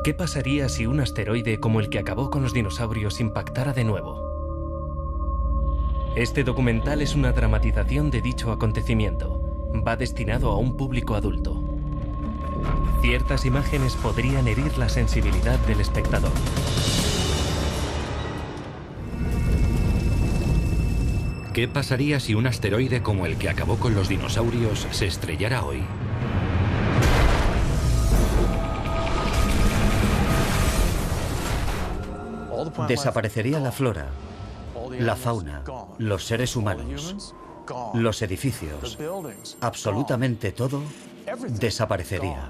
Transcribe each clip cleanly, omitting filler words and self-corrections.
¿Qué pasaría si un asteroide como el que acabó con los dinosaurios impactara de nuevo? Este documental es una dramatización de dicho acontecimiento. Va destinado a un público adulto. Ciertas imágenes podrían herir la sensibilidad del espectador. ¿Qué pasaría si un asteroide como el que acabó con los dinosaurios se estrellara hoy? Desaparecería la flora, la fauna, los seres humanos, los edificios, absolutamente todo desaparecería.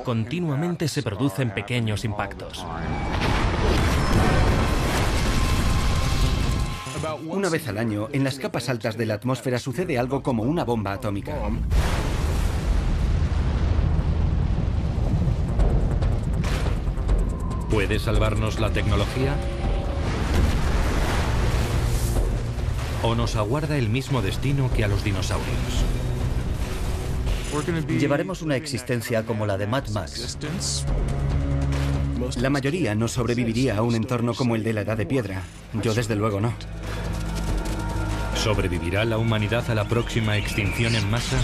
Continuamente se producen pequeños impactos. Una vez al año, en las capas altas de la atmósfera sucede algo como una bomba atómica. ¿Puede salvarnos la tecnología? ¿O nos aguarda el mismo destino que a los dinosaurios? Llevaremos una existencia como la de Mad Max. La mayoría no sobreviviría a un entorno como el de la Edad de Piedra. Yo desde luego no. ¿Sobrevivirá la humanidad a la próxima extinción en masa?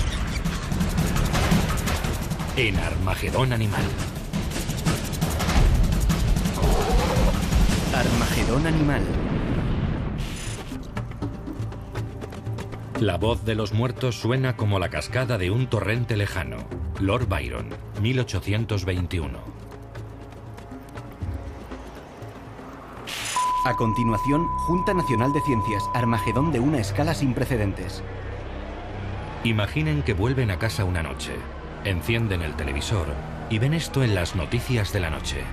En Armagedón Animal. Armagedón Animal. La voz de los muertos suena como la cascada de un torrente lejano. Lord Byron, 1821. A continuación, Junta Nacional de Ciencias, Armagedón de una escala sin precedentes. Imaginen que vuelven a casa una noche, encienden el televisor y ven esto en las noticias de la noche.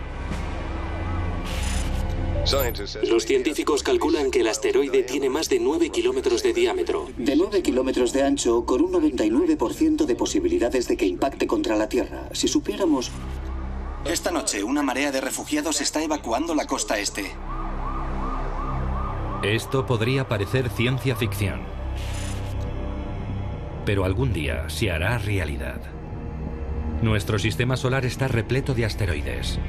Los científicos calculan que el asteroide tiene más de 9 kilómetros de diámetro. De 9 kilómetros de ancho, con un 99% de posibilidades de que impacte contra la Tierra. Si supiéramos... Esta noche, una marea de refugiados está evacuando la costa este. Esto podría parecer ciencia ficción, pero algún día se hará realidad. Nuestro sistema solar está repleto de asteroides.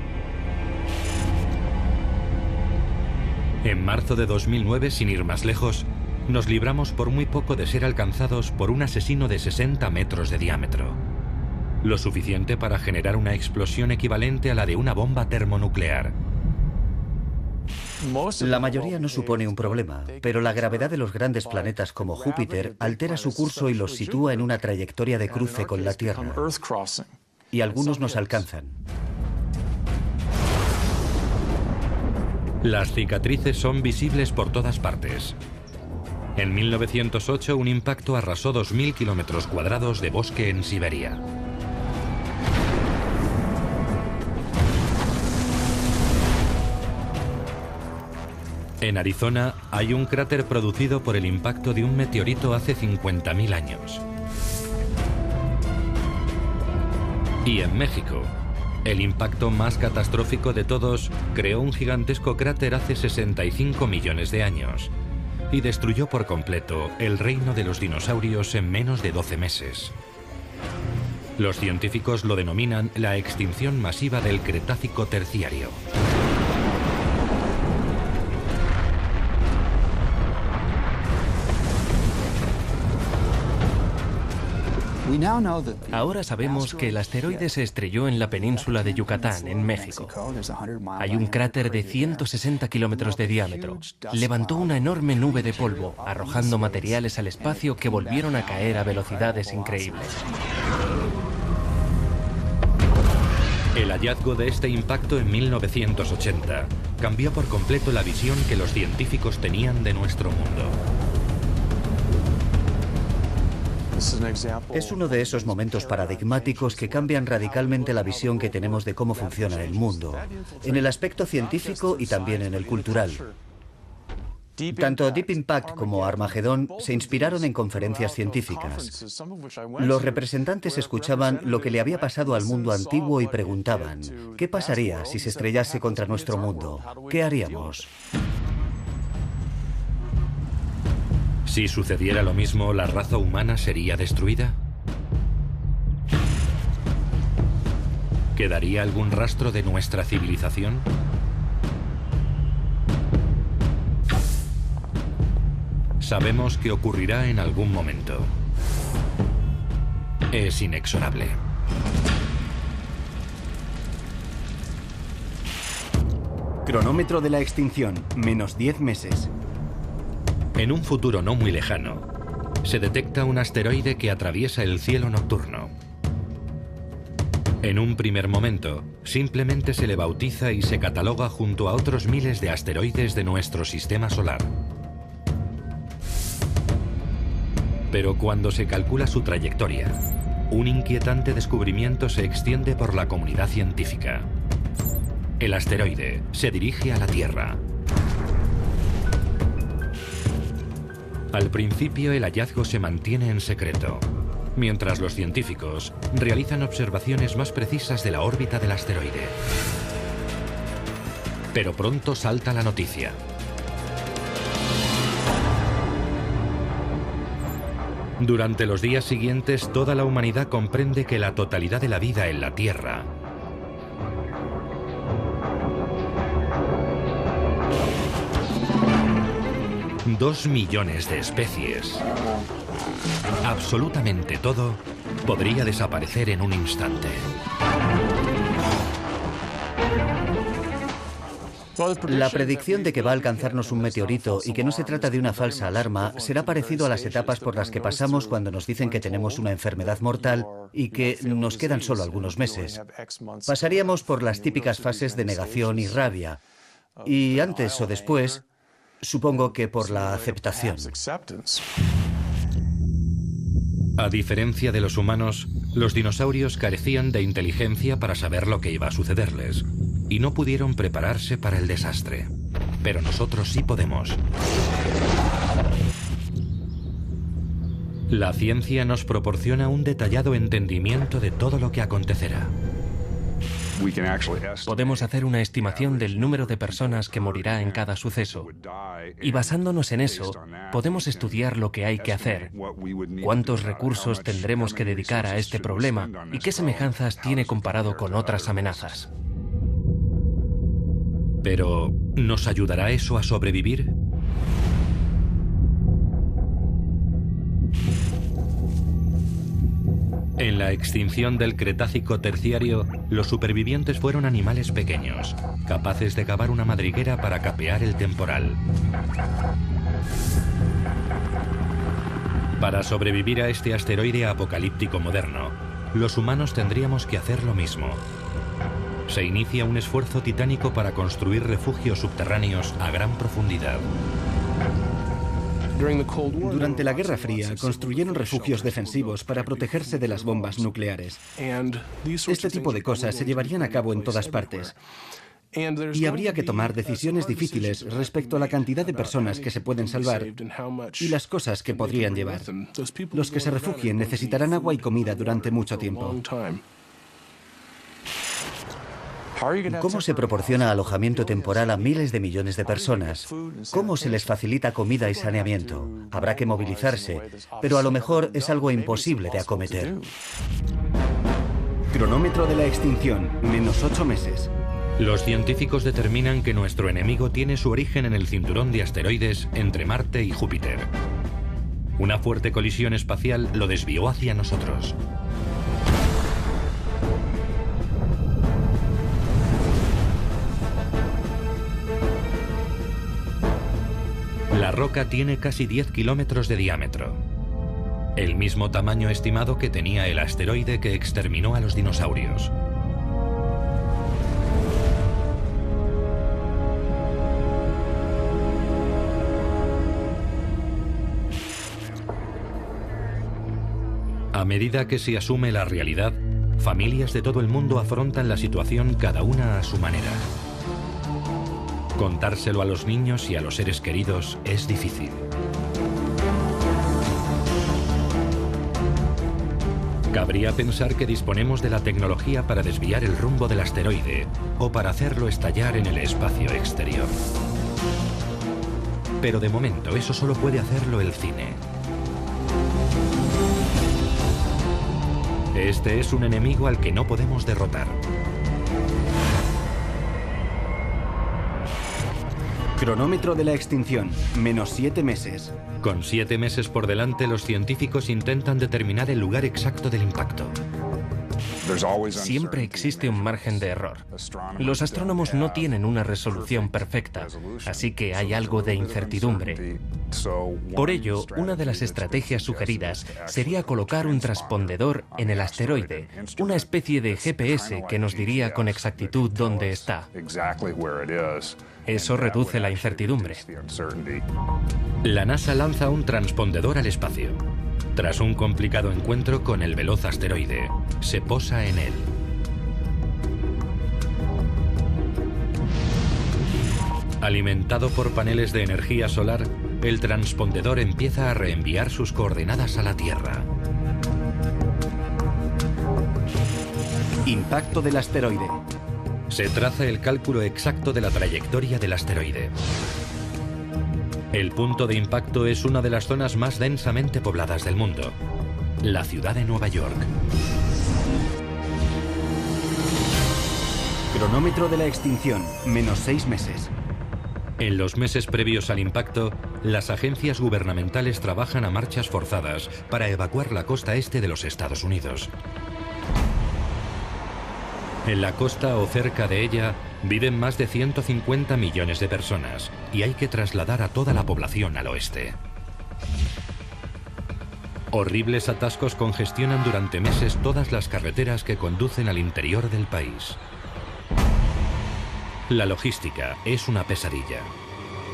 En marzo de 2009, sin ir más lejos, nos libramos por muy poco de ser alcanzados por un asesino de 60 metros de diámetro. Lo suficiente para generar una explosión equivalente a la de una bomba termonuclear. La mayoría no supone un problema, pero la gravedad de los grandes planetas como Júpiter altera su curso y los sitúa en una trayectoria de cruce con la Tierra. Y algunos nos alcanzan. Las cicatrices son visibles por todas partes. En 1908, un impacto arrasó 2.000 kilómetros cuadrados de bosque en Siberia. En Arizona hay un cráter producido por el impacto de un meteorito hace 50.000 años. Y en México, el impacto más catastrófico de todos creó un gigantesco cráter hace 65 millones de años y destruyó por completo el reino de los dinosaurios en menos de 12 meses. Los científicos lo denominan la extinción masiva del Cretácico terciario. Ahora sabemos que el asteroide se estrelló en la península de Yucatán, en México. Hay un cráter de 160 kilómetros de diámetro. Levantó una enorme nube de polvo, arrojando materiales al espacio que volvieron a caer a velocidades increíbles. El hallazgo de este impacto en 1980 cambió por completo la visión que los científicos tenían de nuestro mundo. Es uno de esos momentos paradigmáticos que cambian radicalmente la visión que tenemos de cómo funciona el mundo, en el aspecto científico y también en el cultural. Tanto Deep Impact como Armagedón se inspiraron en conferencias científicas. Los representantes escuchaban lo que le había pasado al mundo antiguo y preguntaban, ¿qué pasaría si se estrellase contra nuestro mundo? ¿Qué haríamos? Si sucediera lo mismo, ¿la raza humana sería destruida? ¿Quedaría algún rastro de nuestra civilización? Sabemos que ocurrirá en algún momento. Es inexorable. Cronómetro de la extinción, menos 10 meses. En un futuro no muy lejano, se detecta un asteroide que atraviesa el cielo nocturno. En un primer momento, simplemente se le bautiza y se cataloga junto a otros miles de asteroides de nuestro sistema solar. Pero cuando se calcula su trayectoria, un inquietante descubrimiento se extiende por la comunidad científica. El asteroide se dirige a la Tierra. Al principio, el hallazgo se mantiene en secreto, mientras los científicos realizan observaciones más precisas de la órbita del asteroide. Pero pronto salta la noticia. Durante los días siguientes, toda la humanidad comprende que la totalidad de la vida en la Tierra ...2 millones de especies. Absolutamente todo podría desaparecer en un instante. La predicción de que va a alcanzarnos un meteorito y que no se trata de una falsa alarma será parecido a las etapas por las que pasamos cuando nos dicen que tenemos una enfermedad mortal y que nos quedan solo algunos meses. Pasaríamos por las típicas fases de negación y rabia. Y antes o después, supongo que por la aceptación. A diferencia de los humanos, los dinosaurios carecían de inteligencia para saber lo que iba a sucederles y no pudieron prepararse para el desastre. Pero nosotros sí podemos. La ciencia nos proporciona un detallado entendimiento de todo lo que acontecerá. Podemos hacer una estimación del número de personas que morirá en cada suceso. Y basándonos en eso, podemos estudiar lo que hay que hacer, cuántos recursos tendremos que dedicar a este problema y qué semejanzas tiene comparado con otras amenazas. Pero, ¿nos ayudará eso a sobrevivir? En la extinción del Cretácico terciario, los supervivientes fueron animales pequeños, capaces de cavar una madriguera para capear el temporal. Para sobrevivir a este asteroide apocalíptico moderno, los humanos tendríamos que hacer lo mismo. Se inicia un esfuerzo titánico para construir refugios subterráneos a gran profundidad. Durante la Guerra Fría, construyeron refugios defensivos para protegerse de las bombas nucleares. Este tipo de cosas se llevarían a cabo en todas partes. Y habría que tomar decisiones difíciles respecto a la cantidad de personas que se pueden salvar y las cosas que podrían llevar. Los que se refugien necesitarán agua y comida durante mucho tiempo. ¿Cómo se proporciona alojamiento temporal a miles de millones de personas? ¿Cómo se les facilita comida y saneamiento? Habrá que movilizarse, pero a lo mejor es algo imposible de acometer. Cronómetro de la extinción, menos 8 meses. Los científicos determinan que nuestro enemigo tiene su origen en el cinturón de asteroides entre Marte y Júpiter. Una fuerte colisión espacial lo desvió hacia nosotros. La roca tiene casi 10 kilómetros de diámetro, el mismo tamaño estimado que tenía el asteroide que exterminó a los dinosaurios. A medida que se asume la realidad, familias de todo el mundo afrontan la situación cada una a su manera. Contárselo a los niños y a los seres queridos es difícil. Cabría pensar que disponemos de la tecnología para desviar el rumbo del asteroide o para hacerlo estallar en el espacio exterior. Pero de momento eso solo puede hacerlo el cine. Este es un enemigo al que no podemos derrotar. Cronómetro de la extinción, -7 meses. Con 7 meses por delante, los científicos intentan determinar el lugar exacto del impacto. Siempre existe un margen de error. Los astrónomos no tienen una resolución perfecta, así que hay algo de incertidumbre. Por ello, una de las estrategias sugeridas sería colocar un transpondedor en el asteroide, una especie de GPS que nos diría con exactitud dónde está. Eso reduce la incertidumbre. La NASA lanza un transpondedor al espacio. Tras un complicado encuentro con el veloz asteroide, se posa en él. Alimentado por paneles de energía solar, el transpondedor empieza a reenviar sus coordenadas a la Tierra. Impacto del asteroide. Se traza el cálculo exacto de la trayectoria del asteroide. El punto de impacto es una de las zonas más densamente pobladas del mundo, la ciudad de Nueva York. Cronómetro de la extinción, -6 meses. En los meses previos al impacto, las agencias gubernamentales trabajan a marchas forzadas para evacuar la costa este de los Estados Unidos. En la costa o cerca de ella viven más de 150 millones de personas y hay que trasladar a toda la población al oeste. Horribles atascos congestionan durante meses todas las carreteras que conducen al interior del país. La logística es una pesadilla.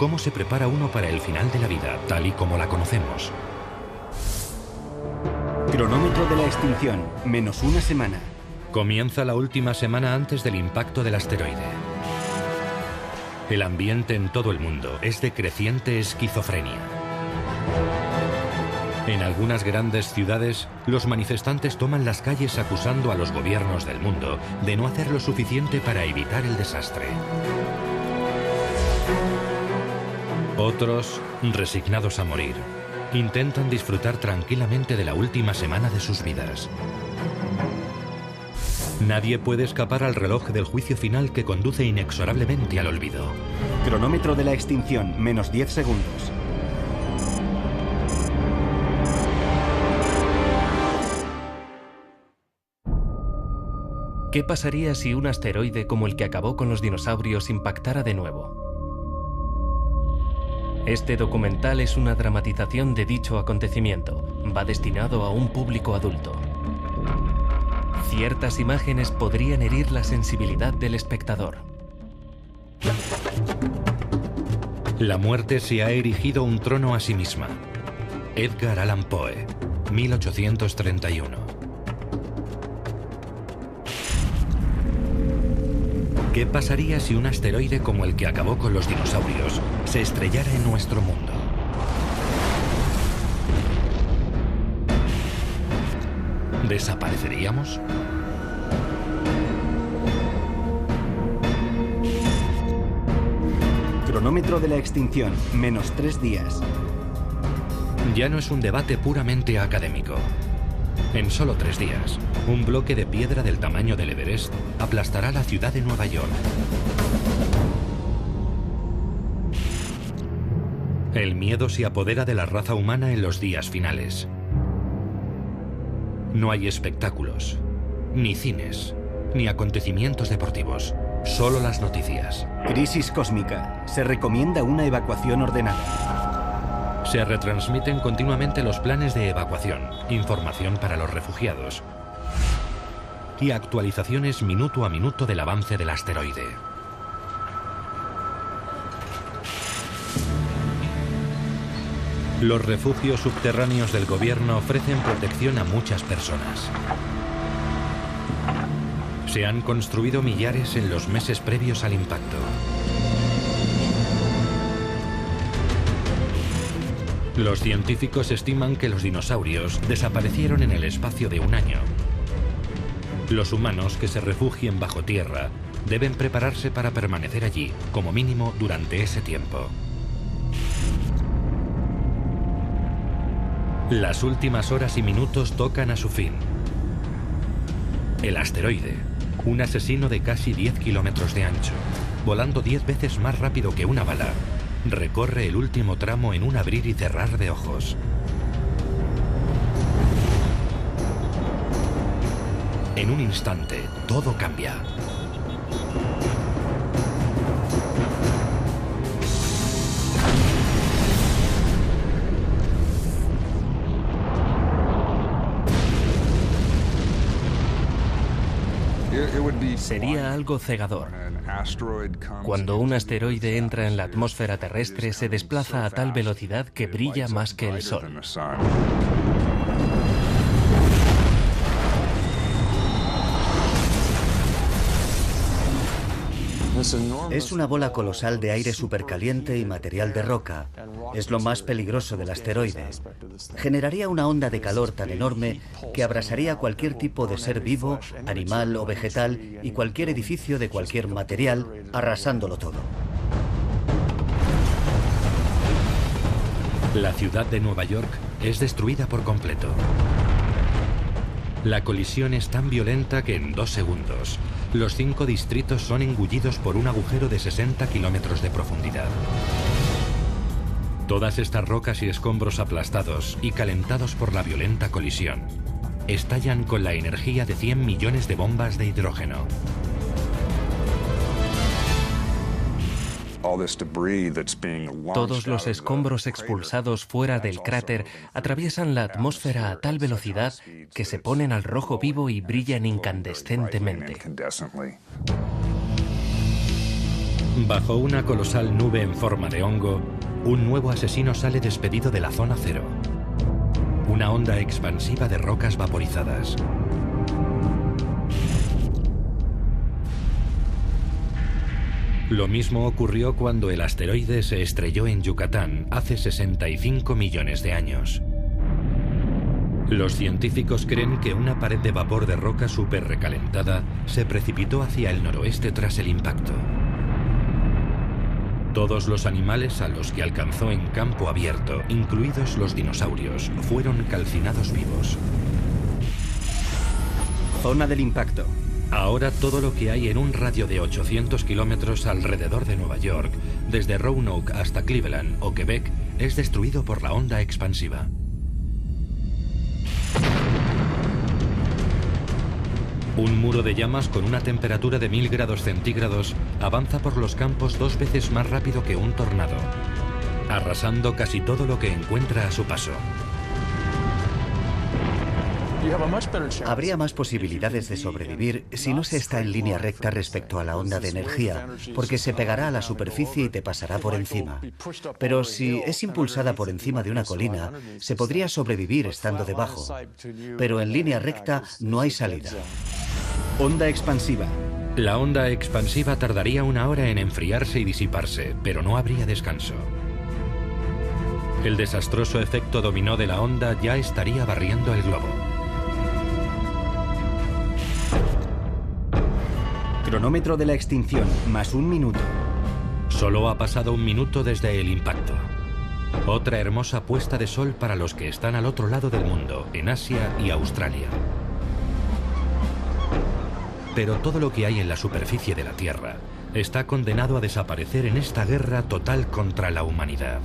¿Cómo se prepara uno para el final de la vida, tal y como la conocemos? Cronómetro de la extinción, -1 semana. Comienza la última semana antes del impacto del asteroide. El ambiente en todo el mundo es de creciente esquizofrenia. En algunas grandes ciudades, los manifestantes toman las calles acusando a los gobiernos del mundo de no hacer lo suficiente para evitar el desastre. Otros, resignados a morir, intentan disfrutar tranquilamente de la última semana de sus vidas. Nadie puede escapar al reloj del juicio final que conduce inexorablemente al olvido. Cronómetro de la extinción, -10 segundos. ¿Qué pasaría si un asteroide como el que acabó con los dinosaurios impactara de nuevo? Este documental es una dramatización de dicho acontecimiento. Va destinado a un público adulto. Ciertas imágenes podrían herir la sensibilidad del espectador. La muerte se ha erigido un trono a sí misma. Edgar Allan Poe, 1831. ¿Qué pasaría si un asteroide como el que acabó con los dinosaurios se estrellara en nuestro mundo? ¿Desapareceríamos? Cronómetro de la extinción, -3 días. Ya no es un debate puramente académico. En solo 3 días, un bloque de piedra del tamaño del Everest aplastará la ciudad de Nueva York. El miedo se apodera de la raza humana en los días finales. No hay espectáculos, ni cines, ni acontecimientos deportivos. Solo las noticias. Crisis cósmica. Se recomienda una evacuación ordenada. Se retransmiten continuamente los planes de evacuación, información para los refugiados y actualizaciones minuto a minuto del avance del asteroide. Los refugios subterráneos del gobierno ofrecen protección a muchas personas. Se han construido millares en los meses previos al impacto. Los científicos estiman que los dinosaurios desaparecieron en el espacio de un año. Los humanos que se refugien bajo tierra deben prepararse para permanecer allí, como mínimo durante ese tiempo. Las últimas horas y minutos tocan a su fin. El asteroide, un asesino de casi 10 kilómetros de ancho, volando 10 veces más rápido que una bala, recorre el último tramo en un abrir y cerrar de ojos. En un instante, todo cambia. Sería algo cegador. Cuando un asteroide entra en la atmósfera terrestre, se desplaza a tal velocidad que brilla más que el Sol. Es una bola colosal de aire supercaliente y material de roca. Es lo más peligroso del asteroide. Generaría una onda de calor tan enorme que abrasaría cualquier tipo de ser vivo, animal o vegetal y cualquier edificio de cualquier material, arrasándolo todo. La ciudad de Nueva York es destruida por completo. La colisión es tan violenta que en 2 segundos, los 5 distritos son engullidos por un agujero de 60 kilómetros de profundidad. Todas estas rocas y escombros aplastados y calentados por la violenta colisión estallan con la energía de 100 millones de bombas de hidrógeno. Todos los escombros expulsados fuera del cráter atraviesan la atmósfera a tal velocidad que se ponen al rojo vivo y brillan incandescentemente. Bajo una colosal nube en forma de hongo, un nuevo asesino sale despedido de la zona cero. Una onda expansiva de rocas vaporizadas. Lo mismo ocurrió cuando el asteroide se estrelló en Yucatán hace 65 millones de años. Los científicos creen que una pared de vapor de roca súper recalentada se precipitó hacia el noroeste tras el impacto. Todos los animales a los que alcanzó en campo abierto, incluidos los dinosaurios, fueron calcinados vivos. Zona del impacto. Ahora todo lo que hay en un radio de 800 kilómetros alrededor de Nueva York, desde Roanoke hasta Cleveland o Quebec, es destruido por la onda expansiva. Un muro de llamas con una temperatura de 1000 grados centígrados avanza por los campos 2 veces más rápido que un tornado, arrasando casi todo lo que encuentra a su paso. Habría más posibilidades de sobrevivir si no se está en línea recta respecto a la onda de energía, porque se pegará a la superficie y te pasará por encima. Pero si es impulsada por encima de una colina, se podría sobrevivir estando debajo. Pero en línea recta no hay salida. Onda expansiva. La onda expansiva tardaría 1 hora en enfriarse y disiparse, pero no habría descanso. El desastroso efecto dominó de la onda ya estaría barriendo el globo. Cronómetro de la extinción, más 1 minuto. Solo ha pasado 1 minuto desde el impacto. Otra hermosa puesta de sol para los que están al otro lado del mundo, en Asia y Australia. Pero todo lo que hay en la superficie de la Tierra está condenado a desaparecer en esta guerra total contra la humanidad.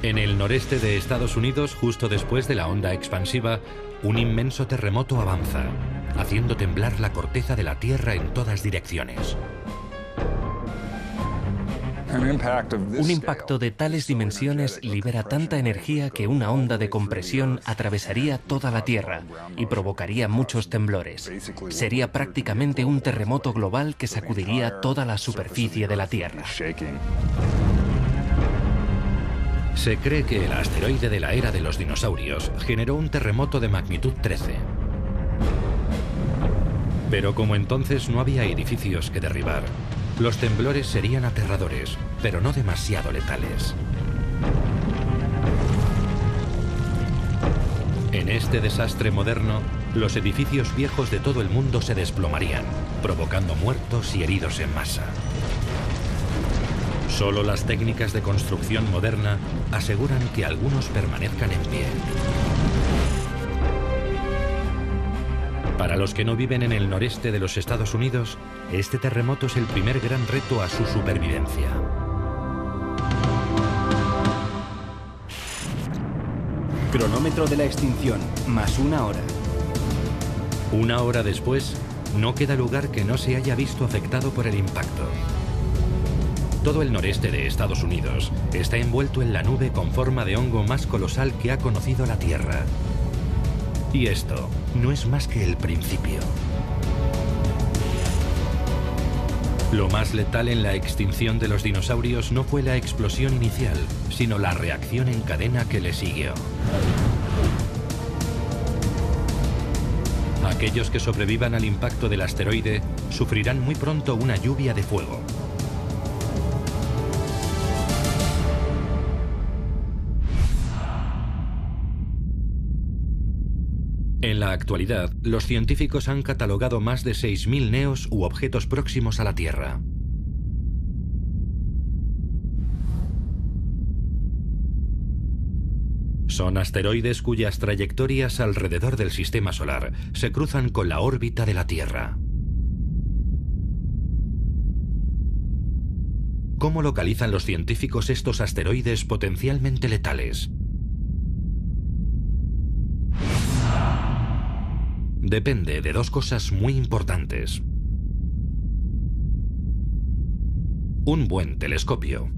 En el noreste de Estados Unidos, justo después de la onda expansiva, un inmenso terremoto avanza, haciendo temblar la corteza de la Tierra en todas direcciones. Un impacto de tales dimensiones libera tanta energía que una onda de compresión atravesaría toda la Tierra y provocaría muchos temblores. Sería prácticamente un terremoto global que sacudiría toda la superficie de la Tierra. Se cree que el asteroide de la era de los dinosaurios generó un terremoto de magnitud 13. Pero como entonces no había edificios que derribar, Los temblores serían aterradores, pero no demasiado letales. En este desastre moderno, los edificios viejos de todo el mundo se desplomarían, provocando muertos y heridos en masa. Solo las técnicas de construcción moderna aseguran que algunos permanezcan en pie. Para los que no viven en el noreste de los Estados Unidos, este terremoto es el primer gran reto a su supervivencia. Cronómetro de la extinción, más 1 hora. 1 hora después, no queda lugar que no se haya visto afectado por el impacto. Todo el noreste de Estados Unidos está envuelto en la nube con forma de hongo más colosal que ha conocido la Tierra. Y esto no es más que el principio. Lo más letal en la extinción de los dinosaurios no fue la explosión inicial, sino la reacción en cadena que le siguió. Aquellos que sobrevivan al impacto del asteroide sufrirán muy pronto una lluvia de fuego. En la actualidad, los científicos han catalogado más de 6.000 neos u objetos próximos a la Tierra. Son asteroides cuyas trayectorias alrededor del sistema solar se cruzan con la órbita de la Tierra. ¿Cómo localizan los científicos estos asteroides potencialmente letales? Depende de dos cosas muy importantes. Un buen telescopio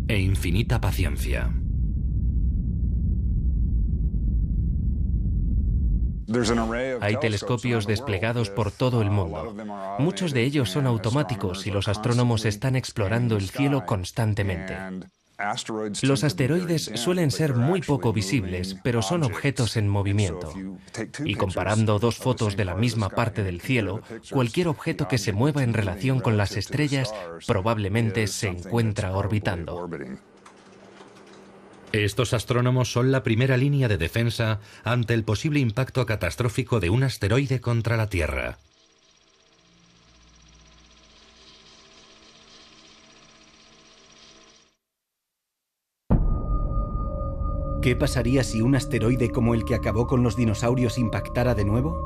e infinita paciencia. Hay telescopios desplegados por todo el mundo. Muchos de ellos son automáticos y los astrónomos están explorando el cielo constantemente. Los asteroides suelen ser muy poco visibles, pero son objetos en movimiento. Y comparando dos fotos de la misma parte del cielo, cualquier objeto que se mueva en relación con las estrellas probablemente se encuentra orbitando. Estos astrónomos son la primera línea de defensa ante el posible impacto catastrófico de un asteroide contra la Tierra. ¿Qué pasaría si un asteroide como el que acabó con los dinosaurios impactara de nuevo?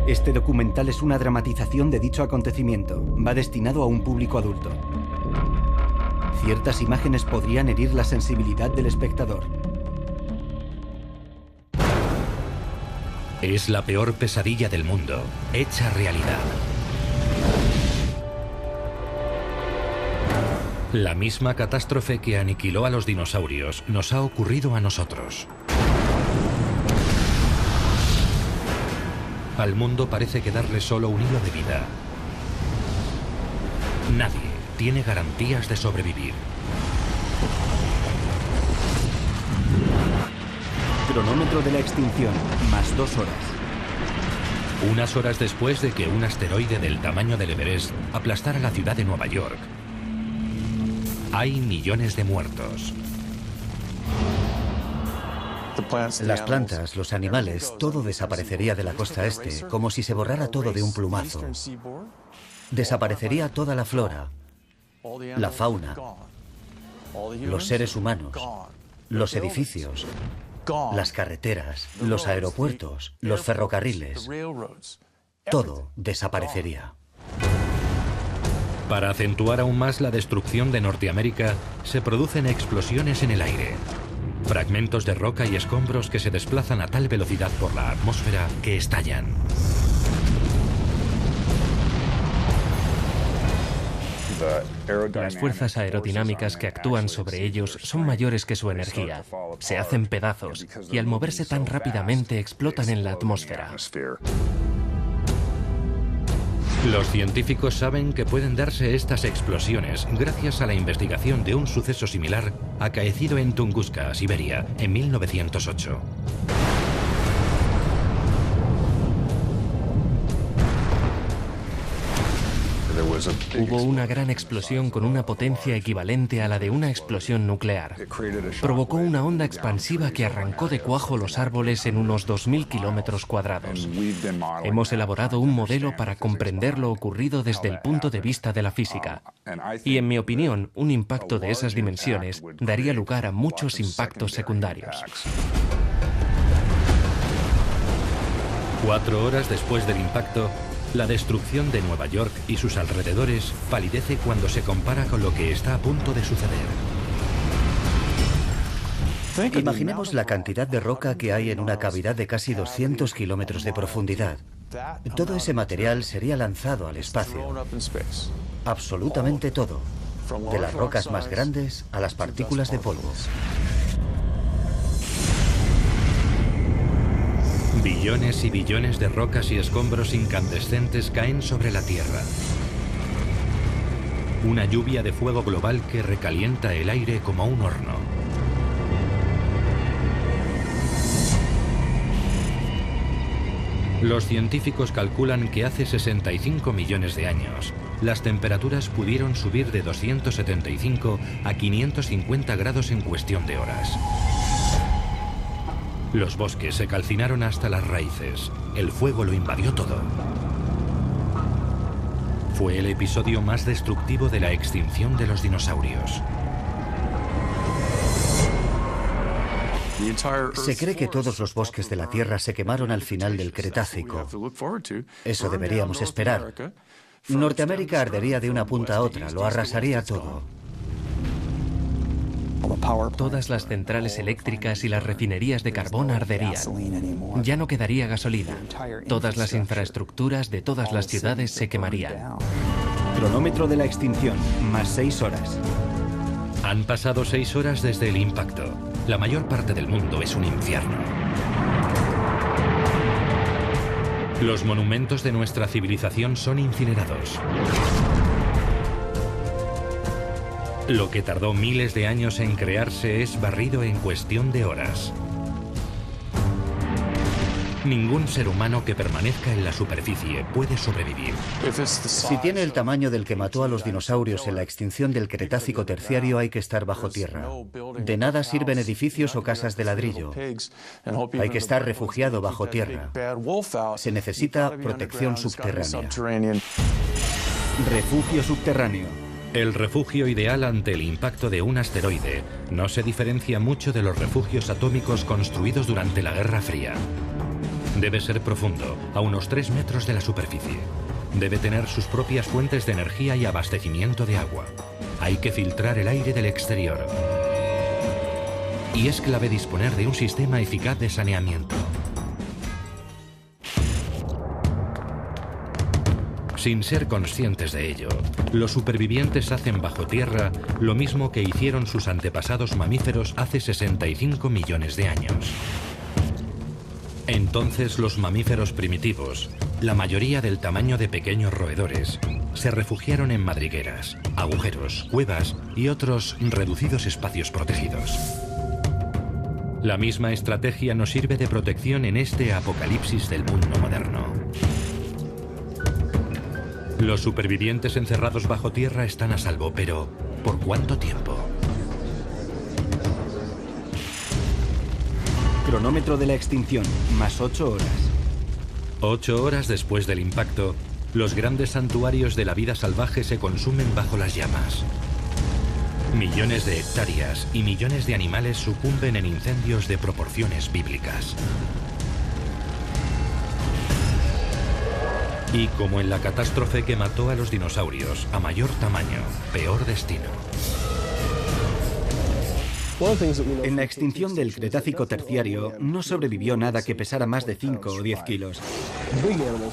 Este documental es una dramatización de dicho acontecimiento. Va destinado a un público adulto. Ciertas imágenes podrían herir la sensibilidad del espectador. Es la peor pesadilla del mundo, hecha realidad. La misma catástrofe que aniquiló a los dinosaurios nos ha ocurrido a nosotros. Al mundo parece quedarle solo un hilo de vida. Nadie tiene garantías de sobrevivir. Cronómetro de la extinción, más 2 horas. Unas horas después de que un asteroide del tamaño del Everest aplastara la ciudad de Nueva York, hay millones de muertos. Las plantas, los animales, todo desaparecería de la costa este, como si se borrara todo de un plumazo. Desaparecería toda la flora, la fauna, los seres humanos, los edificios, las carreteras, los aeropuertos, los ferrocarriles. Todo desaparecería. Para acentuar aún más la destrucción de Norteamérica, se producen explosiones en el aire. Fragmentos de roca y escombros que se desplazan a tal velocidad por la atmósfera que estallan. Las fuerzas aerodinámicas que actúan sobre ellos son mayores que su energía. Se hacen pedazos y al moverse tan rápidamente explotan en la atmósfera. Los científicos saben que pueden darse estas explosiones gracias a la investigación de un suceso similar acaecido en Tunguska, Siberia, en 1908. Hubo una gran explosión con una potencia equivalente a la de una explosión nuclear. Provocó una onda expansiva que arrancó de cuajo los árboles en unos 2000 kilómetros cuadrados. Hemos elaborado un modelo para comprender lo ocurrido desde el punto de vista de la física. Y en mi opinión, un impacto de esas dimensiones daría lugar a muchos impactos secundarios. 4 horas después del impacto, la destrucción de Nueva York y sus alrededores palidece cuando se compara con lo que está a punto de suceder. Imaginemos la cantidad de roca que hay en una cavidad de casi 200 kilómetros de profundidad. Todo ese material sería lanzado al espacio. Absolutamente todo. De las rocas más grandes a las partículas de polvo. Billones y billones de rocas y escombros incandescentes caen sobre la Tierra. Una lluvia de fuego global que recalienta el aire como un horno. Los científicos calculan que hace 65 millones de años, las temperaturas pudieron subir de 275 a 550 grados en cuestión de horas. Los bosques se calcinaron hasta las raíces. El fuego lo invadió todo. Fue el episodio más destructivo de la extinción de los dinosaurios. Se cree que todos los bosques de la Tierra se quemaron al final del Cretácico. Eso deberíamos esperar. Norteamérica ardería de una punta a otra, lo arrasaría todo. Todas las centrales eléctricas y las refinerías de carbón arderían. Ya no quedaría gasolina. Todas las infraestructuras de todas las ciudades se quemarían. Cronómetro de la extinción, más 6 horas. Han pasado 6 horas desde el impacto. La mayor parte del mundo es un infierno. Los monumentos de nuestra civilización son incinerados. Lo que tardó miles de años en crearse es barrido en cuestión de horas. Ningún ser humano que permanezca en la superficie puede sobrevivir. Si tiene el tamaño del que mató a los dinosaurios en la extinción del Cretácico terciario, hay que estar bajo tierra. De nada sirven edificios o casas de ladrillo. Hay que estar refugiado bajo tierra. Se necesita protección subterránea. Refugio subterráneo. El refugio ideal ante el impacto de un asteroide no se diferencia mucho de los refugios atómicos construidos durante la Guerra Fría. Debe ser profundo, a unos 3 metros de la superficie. Debe tener sus propias fuentes de energía y abastecimiento de agua. Hay que filtrar el aire del exterior. Y es clave disponer de un sistema eficaz de saneamiento. Sin ser conscientes de ello, los supervivientes hacen bajo tierra lo mismo que hicieron sus antepasados mamíferos hace 65 millones de años. Entonces los mamíferos primitivos, la mayoría del tamaño de pequeños roedores, se refugiaron en madrigueras, agujeros, cuevas y otros reducidos espacios protegidos. La misma estrategia nos sirve de protección en este apocalipsis del mundo moderno. Los supervivientes encerrados bajo tierra están a salvo, pero ¿por cuánto tiempo? Cronómetro de la extinción, más 8 horas. 8 horas después del impacto, los grandes santuarios de la vida salvaje se consumen bajo las llamas. Millones de hectáreas y millones de animales sucumben en incendios de proporciones bíblicas. Y como en la catástrofe que mató a los dinosaurios, a mayor tamaño, peor destino. En la extinción del Cretácico terciario no sobrevivió nada que pesara más de 5 o 10 kilos.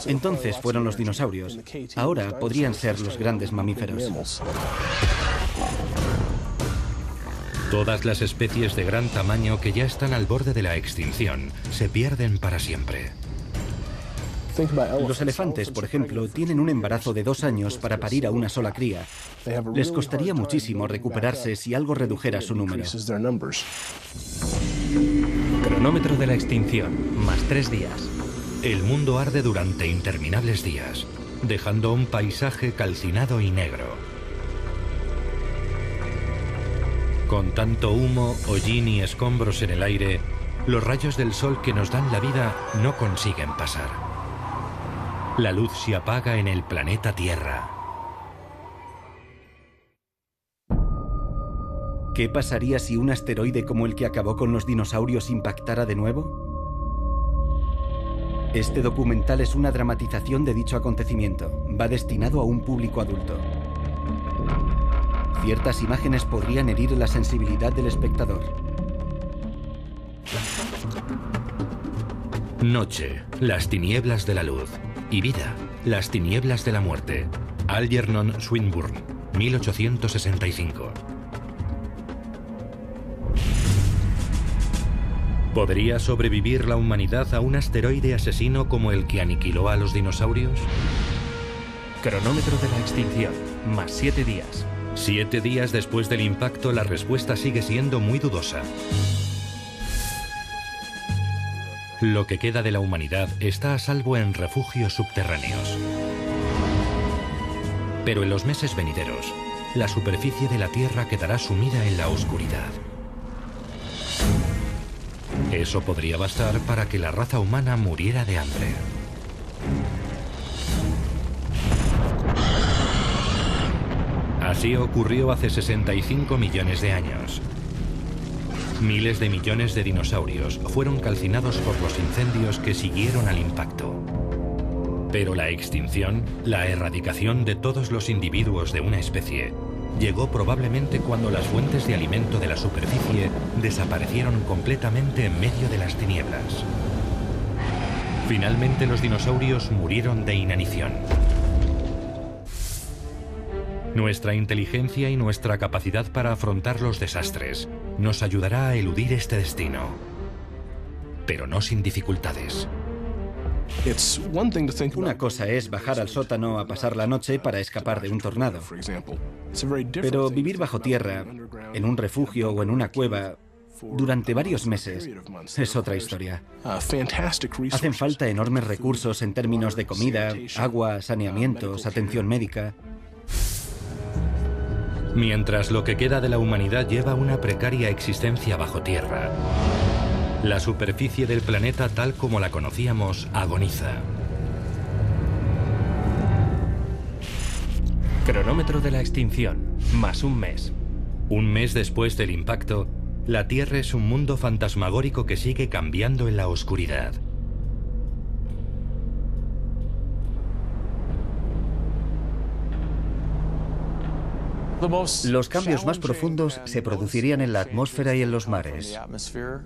Entonces fueron los dinosaurios. Ahora podrían ser los grandes mamíferos. Todas las especies de gran tamaño que ya están al borde de la extinción se pierden para siempre. Los elefantes, por ejemplo, tienen un embarazo de 2 años para parir a una sola cría. Les costaría muchísimo recuperarse si algo redujera su número. Cronómetro de la extinción, más 3 días. El mundo arde durante interminables días. dejando un paisaje calcinado y negro. Con tanto humo, hollín y escombros en el aire, los rayos del sol que nos dan la vida no consiguen pasar. La luz se apaga en el planeta Tierra. ¿Qué pasaría si un asteroide como el que acabó con los dinosaurios impactara de nuevo? Este documental es una dramatización de dicho acontecimiento. Va destinado a un público adulto. Ciertas imágenes podrían herir la sensibilidad del espectador. Noche, las tinieblas de la luz. Y vida, las tinieblas de la muerte. Algernon Swinburne, 1865. ¿Podría sobrevivir la humanidad a un asteroide asesino como el que aniquiló a los dinosaurios? Cronómetro de la extinción, más 7 días. 7 días después del impacto, la respuesta sigue siendo muy dudosa. Lo que queda de la humanidad está a salvo en refugios subterráneos. Pero en los meses venideros, la superficie de la Tierra quedará sumida en la oscuridad. Eso podría bastar para que la raza humana muriera de hambre. Así ocurrió hace 65 millones de años. Miles de millones de dinosaurios fueron calcinados por los incendios que siguieron al impacto. Pero la extinción, la erradicación de todos los individuos de una especie, llegó probablemente cuando las fuentes de alimento de la superficie desaparecieron completamente en medio de las tinieblas. Finalmente los dinosaurios murieron de inanición. Nuestra inteligencia y nuestra capacidad para afrontar los desastres nos ayudará a eludir este destino, pero no sin dificultades. Una cosa es bajar al sótano a pasar la noche para escapar de un tornado. Pero vivir bajo tierra, en un refugio o en una cueva, durante varios meses, es otra historia. Hacen falta enormes recursos en términos de comida, agua, saneamientos, atención médica. Mientras lo que queda de la humanidad lleva una precaria existencia bajo tierra, la superficie del planeta tal como la conocíamos agoniza. Cronómetro de la extinción, más un mes. Un mes después del impacto, la Tierra es un mundo fantasmagórico que sigue cambiando en la oscuridad. Los cambios más profundos se producirían en la atmósfera y en los mares.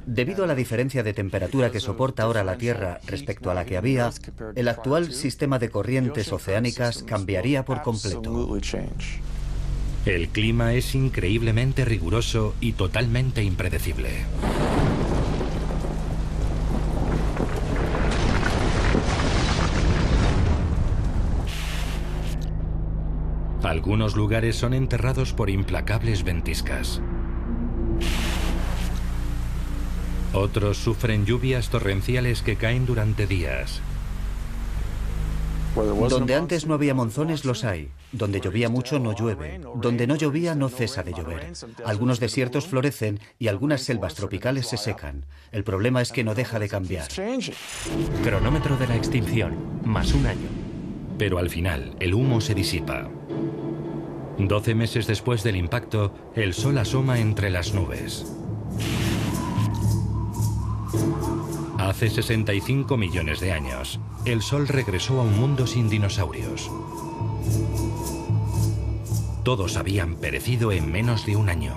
Debido a la diferencia de temperatura que soporta ahora la Tierra respecto a la que había, el actual sistema de corrientes oceánicas cambiaría por completo. El clima es increíblemente riguroso y totalmente impredecible. Algunos lugares son enterrados por implacables ventiscas. Otros sufren lluvias torrenciales que caen durante días. Donde antes no había monzones, los hay. Donde llovía mucho, no llueve. Donde no llovía, no cesa de llover. Algunos desiertos florecen y algunas selvas tropicales se secan. El problema es que no deja de cambiar. Cronómetro de la extinción, más un año. Pero al final, el humo se disipa. 12 meses después del impacto, el sol asoma entre las nubes. Hace 65 millones de años, el sol regresó a un mundo sin dinosaurios. Todos habían perecido en menos de un año.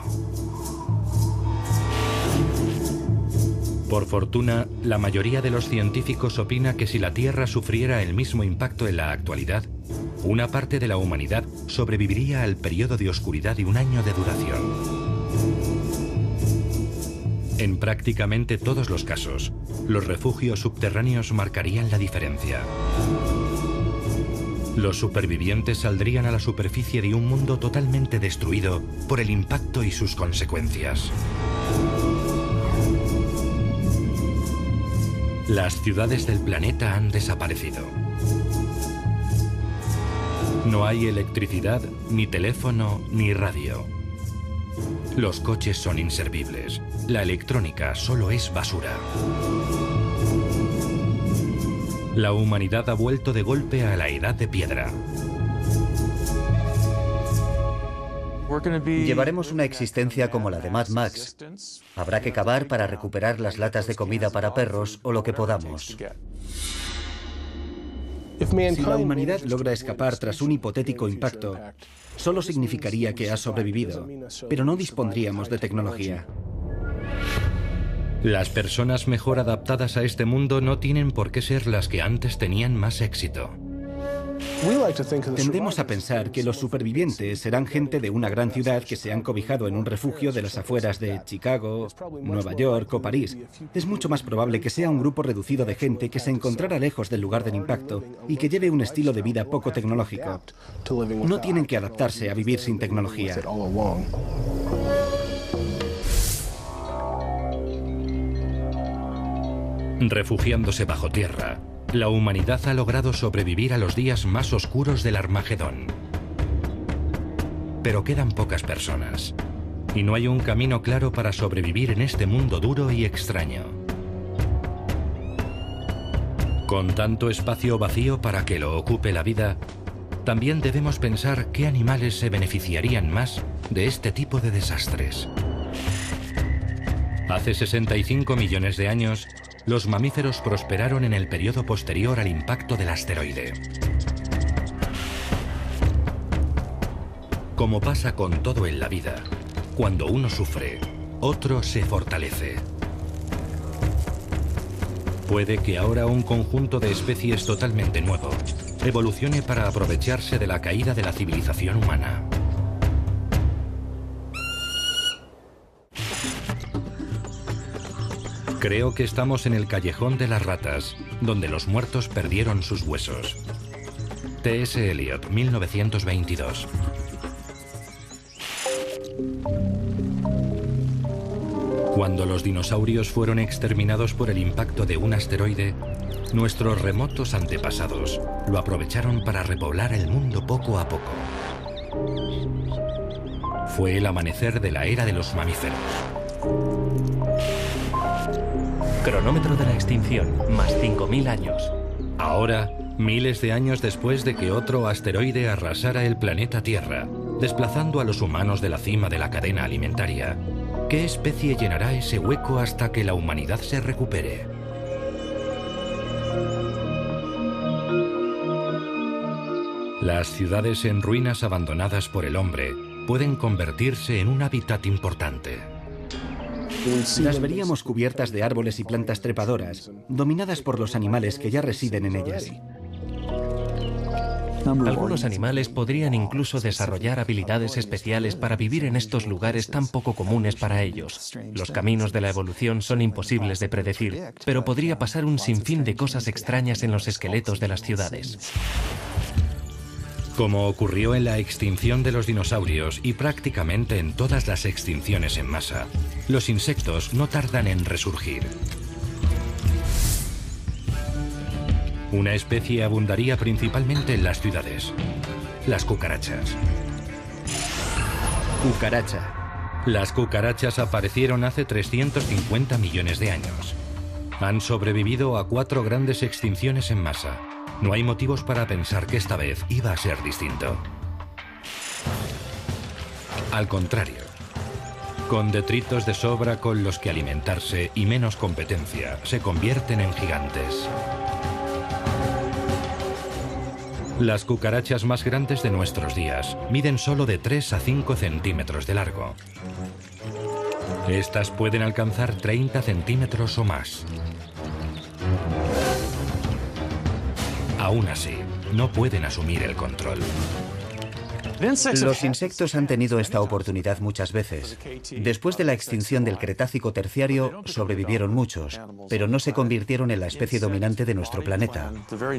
Por fortuna, la mayoría de los científicos opina que si la Tierra sufriera el mismo impacto en la actualidad, una parte de la humanidad sobreviviría al periodo de oscuridad de un año de duración. En prácticamente todos los casos, los refugios subterráneos marcarían la diferencia. Los supervivientes saldrían a la superficie de un mundo totalmente destruido por el impacto y sus consecuencias. Las ciudades del planeta han desaparecido. No hay electricidad, ni teléfono, ni radio. Los coches son inservibles. La electrónica solo es basura. La humanidad ha vuelto de golpe a la edad de piedra. Llevaremos una existencia como la de Mad Max. Habrá que cavar para recuperar las latas de comida para perros o lo que podamos. Si la humanidad logra escapar tras un hipotético impacto, solo significaría que ha sobrevivido, pero no dispondríamos de tecnología. Las personas mejor adaptadas a este mundo no tienen por qué ser las que antes tenían más éxito. Tendemos a pensar que los supervivientes serán gente de una gran ciudad que se han cobijado en un refugio de las afueras de Chicago, Nueva York o París. Es mucho más probable que sea un grupo reducido de gente que se encontrara lejos del lugar del impacto y que lleve un estilo de vida poco tecnológico. No tienen que adaptarse a vivir sin tecnología. Refugiándose bajo tierra, la humanidad ha logrado sobrevivir a los días más oscuros del Armagedón. Pero quedan pocas personas, y no hay un camino claro para sobrevivir en este mundo duro y extraño. Con tanto espacio vacío para que lo ocupe la vida, también debemos pensar qué animales se beneficiarían más de este tipo de desastres. Hace 65 millones de años, los mamíferos prosperaron en el periodo posterior al impacto del asteroide. Como pasa con todo en la vida, cuando uno sufre, otro se fortalece. Puede que ahora un conjunto de especies totalmente nuevo evolucione para aprovecharse de la caída de la civilización humana. Creo que estamos en el callejón de las ratas, donde los muertos perdieron sus huesos. T.S. Eliot, 1922. Cuando los dinosaurios fueron exterminados por el impacto de un asteroide, nuestros remotos antepasados lo aprovecharon para repoblar el mundo poco a poco. Fue el amanecer de la era de los mamíferos. Cronómetro de la extinción, más 5.000 años. Ahora, miles de años después de que otro asteroide arrasara el planeta Tierra, desplazando a los humanos de la cima de la cadena alimentaria, ¿qué especie llenará ese hueco hasta que la humanidad se recupere? Las ciudades en ruinas abandonadas por el hombre pueden convertirse en un hábitat importante. Las veríamos cubiertas de árboles y plantas trepadoras, dominadas por los animales que ya residen en ellas. Algunos animales podrían incluso desarrollar habilidades especiales para vivir en estos lugares tan poco comunes para ellos. Los caminos de la evolución son imposibles de predecir, pero podría pasar un sinfín de cosas extrañas en los esqueletos de las ciudades. Como ocurrió en la extinción de los dinosaurios y prácticamente en todas las extinciones en masa, los insectos no tardan en resurgir. Una especie abundaría principalmente en las ciudades: las cucarachas. Cucaracha. Las cucarachas aparecieron hace 350 millones de años. Han sobrevivido a 4 grandes extinciones en masa. No hay motivos para pensar que esta vez iba a ser distinto. Al contrario, con detritos de sobra con los que alimentarse y menos competencia, se convierten en gigantes. Las cucarachas más grandes de nuestros días miden solo de 3 a 5 centímetros de largo. Estas pueden alcanzar 30 centímetros o más. Aún así, no pueden asumir el control. Los insectos han tenido esta oportunidad muchas veces. Después de la extinción del Cretácico terciario, sobrevivieron muchos, pero no se convirtieron en la especie dominante de nuestro planeta.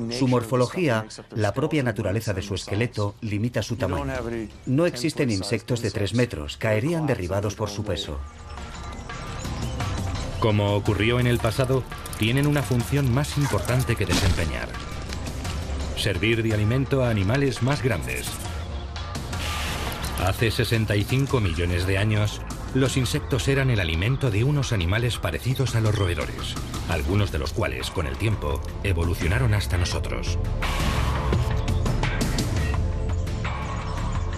Su morfología, la propia naturaleza de su esqueleto, limita su tamaño. No existen insectos de 3 metros, caerían derribados por su peso. Como ocurrió en el pasado, tienen una función más importante que desempeñar. servir de alimento a animales más grandes. Hace 65 millones de años, los insectos eran el alimento de unos animales parecidos a los roedores, algunos de los cuales, con el tiempo, evolucionaron hasta nosotros.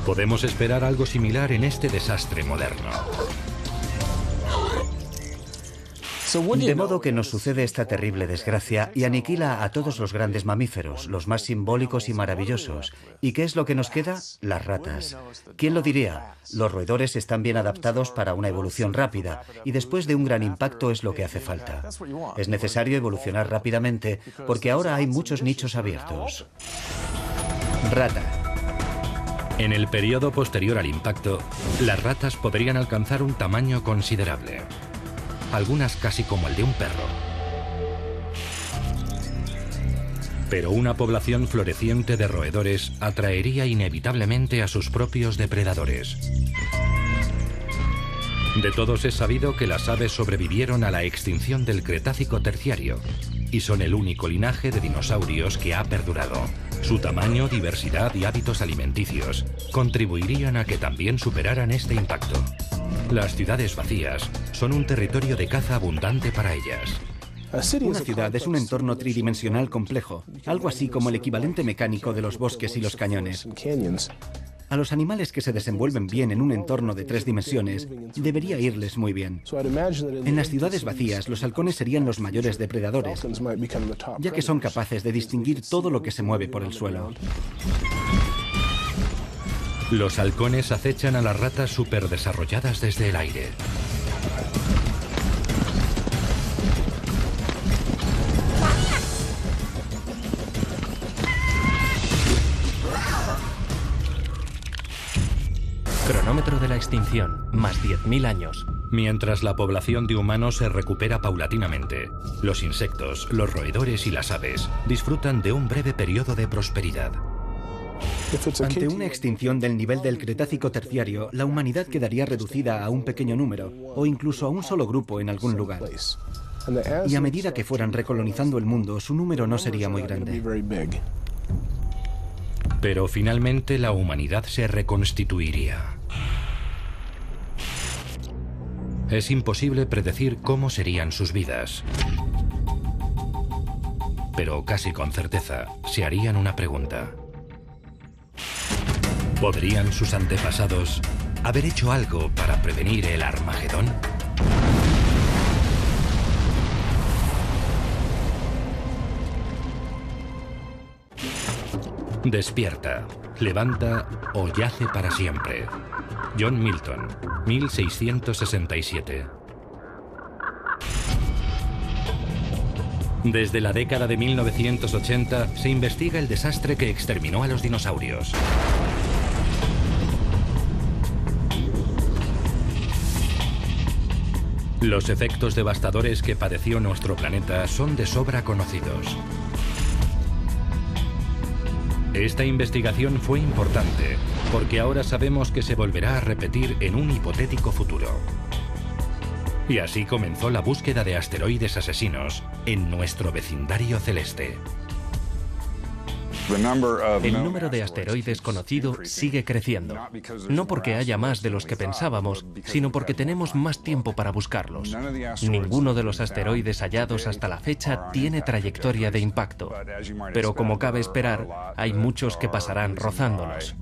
Podemos esperar algo similar en este desastre moderno. De modo que nos sucede esta terrible desgracia y aniquila a todos los grandes mamíferos, los más simbólicos y maravillosos. ¿Y qué es lo que nos queda? Las ratas. ¿Quién lo diría? Los roedores están bien adaptados para una evolución rápida y después de un gran impacto es lo que hace falta. Es necesario evolucionar rápidamente porque ahora hay muchos nichos abiertos. Rata. En el periodo posterior al impacto, las ratas podrían alcanzar un tamaño considerable. Algunas casi como el de un perro. Pero una población floreciente de roedores atraería inevitablemente a sus propios depredadores. De todos es sabido que las aves sobrevivieron a la extinción del Cretácico terciario y son el único linaje de dinosaurios que ha perdurado. Su tamaño, diversidad y hábitos alimenticios contribuirían a que también superaran este impacto. Las ciudades vacías son un territorio de caza abundante para ellas. Una ciudad es un entorno tridimensional complejo, algo así como el equivalente mecánico de los bosques y los cañones. A los animales que se desenvuelven bien en un entorno de 3 dimensiones, debería irles muy bien. En las ciudades vacías, los halcones serían los mayores depredadores, ya que son capaces de distinguir todo lo que se mueve por el suelo. Los halcones acechan a las ratas superdesarrolladas desde el aire. Cronómetro de la extinción, más 10.000 años. Mientras la población de humanos se recupera paulatinamente, los insectos, los roedores y las aves disfrutan de un breve periodo de prosperidad. Ante una extinción del nivel del Cretácico terciario, la humanidad quedaría reducida a un pequeño número, o incluso a un solo grupo en algún lugar. Y a medida que fueran recolonizando el mundo, su número no sería muy grande. Pero finalmente la humanidad se reconstituiría. Es imposible predecir cómo serían sus vidas. Pero casi con certeza se harían una pregunta. ¿Podrían sus antepasados haber hecho algo para prevenir el Armagedón? Despierta, levanta o yace para siempre. John Milton, 1667. Desde la década de 1980 se investiga el desastre que exterminó a los dinosaurios. Los efectos devastadores que padeció nuestro planeta son de sobra conocidos. Esta investigación fue importante porque ahora sabemos que se volverá a repetir en un hipotético futuro. Y así comenzó la búsqueda de asteroides asesinos en nuestro vecindario celeste. El número de asteroides conocido sigue creciendo. No porque haya más de los que pensábamos, sino porque tenemos más tiempo para buscarlos. Ninguno de los asteroides hallados hasta la fecha tiene trayectoria de impacto. Pero como cabe esperar, hay muchos que pasarán rozándonos.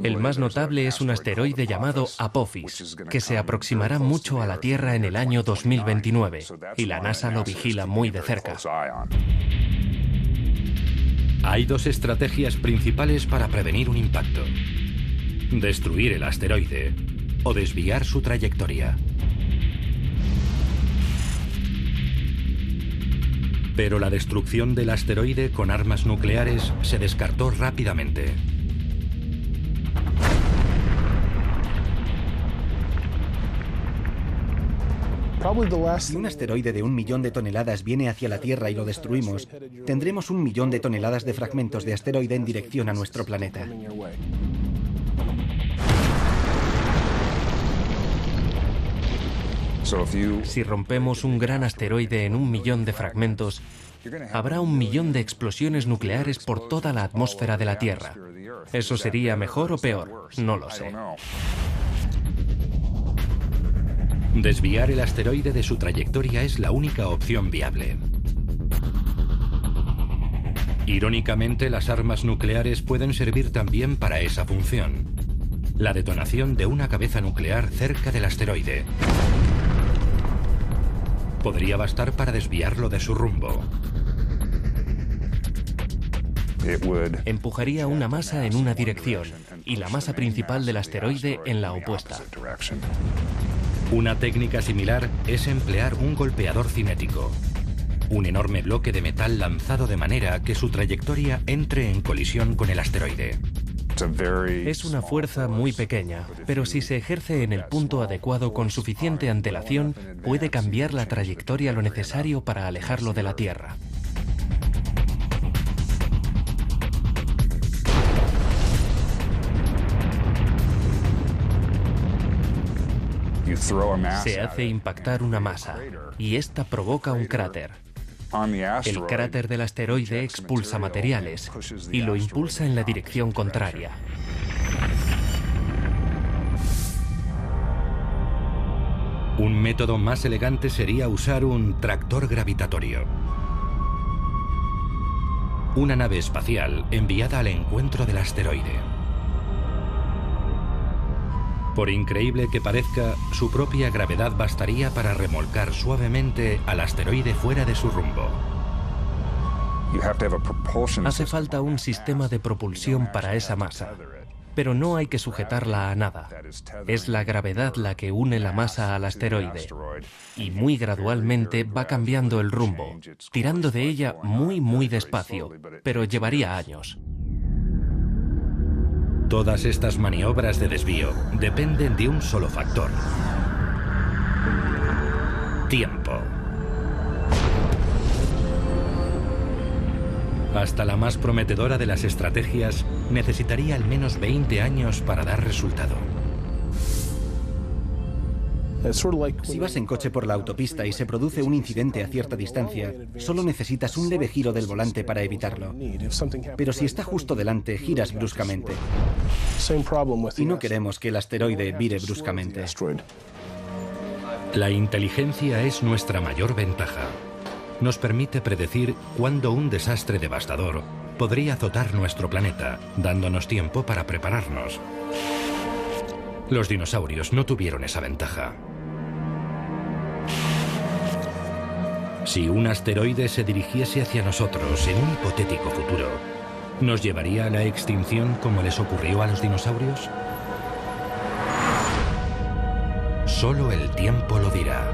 El más notable es un asteroide llamado Apophis, que se aproximará mucho a la Tierra en el año 2029, y la NASA lo vigila muy de cerca. Hay dos estrategias principales para prevenir un impacto: destruir el asteroide o desviar su trayectoria. Pero la destrucción del asteroide con armas nucleares se descartó rápidamente. Si un asteroide de 1 millón de toneladas viene hacia la Tierra y lo destruimos, tendremos 1 millón de toneladas de fragmentos de asteroide en dirección a nuestro planeta. Si rompemos un gran asteroide en 1 millón de fragmentos, Habrá 1 millón de explosiones nucleares por toda la atmósfera de la Tierra. ¿Eso sería mejor o peor? No lo sé. Desviar el asteroide de su trayectoria es la única opción viable. Irónicamente, las armas nucleares pueden servir también para esa función. La detonación de una cabeza nuclear cerca del asteroide podría bastar para desviarlo de su rumbo. Empujaría una masa en una dirección y la masa principal del asteroide en la opuesta. Una técnica similar es emplear un golpeador cinético, un enorme bloque de metal lanzado de manera que su trayectoria entre en colisión con el asteroide. Es una fuerza muy pequeña, pero si se ejerce en el punto adecuado con suficiente antelación, puede cambiar la trayectoria lo necesario para alejarlo de la Tierra. Se hace impactar una masa y esta provoca un cráter. El cráter del asteroide expulsa materiales y lo impulsa en la dirección contraria. Un método más elegante sería usar un tractor gravitatorio. Una nave espacial enviada al encuentro del asteroide. Por increíble que parezca, su propia gravedad bastaría para remolcar suavemente al asteroide fuera de su rumbo. Hace falta un sistema de propulsión para esa masa, pero no hay que sujetarla a nada. Es la gravedad la que une la masa al asteroide y muy gradualmente va cambiando el rumbo, tirando de ella muy despacio, pero llevaría años. Todas estas maniobras de desvío dependen de un solo factor: tiempo. Hasta la más prometedora de las estrategias necesitaría al menos 20 años para dar resultado. Si vas en coche por la autopista y se produce un incidente a cierta distancia, solo necesitas un leve giro del volante para evitarlo. Pero si está justo delante, giras bruscamente. Y no queremos que el asteroide vire bruscamente. La inteligencia es nuestra mayor ventaja. Nos permite predecir cuándo un desastre devastador podría azotar nuestro planeta, dándonos tiempo para prepararnos. Los dinosaurios no tuvieron esa ventaja. Si un asteroide se dirigiese hacia nosotros en un hipotético futuro, ¿nos llevaría a la extinción como les ocurrió a los dinosaurios? Solo el tiempo lo dirá.